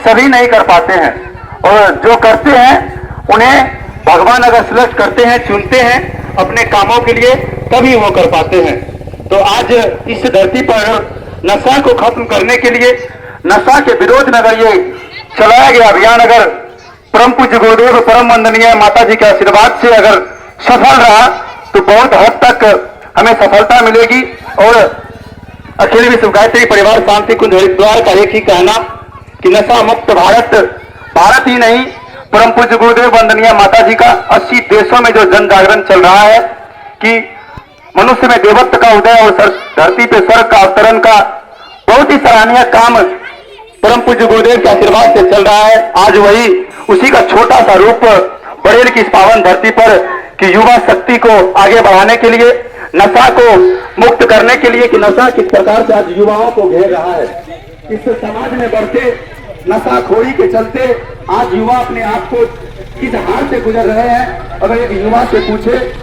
सभी नहीं कर पाते हैं, और जो करते हैं उन्हें भगवान अगर सिलेक्ट करते हैं, चुनते हैं अपने कामों के लिए, तभी वो कर पाते हैं। तो आज इस धरती पर नशा को खत्म करने के लिए, नशा के विरोध में अगर ये चलाया गया अभियान अगर परम पूज्य गुरुदेव परम वंदनीय माता जी के आशीर्वाद से अगर सफल रहा तो बहुत हद तक हमें सफलता मिलेगी। और अखिल विश्व गायत्री परिवार शांति कुंज हरिद्वार का एक ही कहना कि नशा मुक्त भारत, भारत ही नहीं परम पूज्य गुरुदेव वंदनीय माता जी का 80 देशों में जो जन जागरण चल रहा है कि मनुष्य में देवत्व का उदय और धरती पे स्वर्ग का अवतरण का बहुत ही सराहनीय काम परम पूज्य गुरुदेव के आशीर्वाद से चल रहा है। आज वही उसी का छोटा सा रूप बड़ेल की इस पावन धरती पर कि युवा शक्ति को आगे बढ़ाने के लिए, नशा को मुक्त करने के लिए, कि नशा किस प्रकार से आज युवाओं को घेर रहा है। इस समाज में बढ़ते नशाखोरी के चलते आज युवा अपने आप को किस हाल से गुजर रहे हैं। अगर एक युवा से पूछे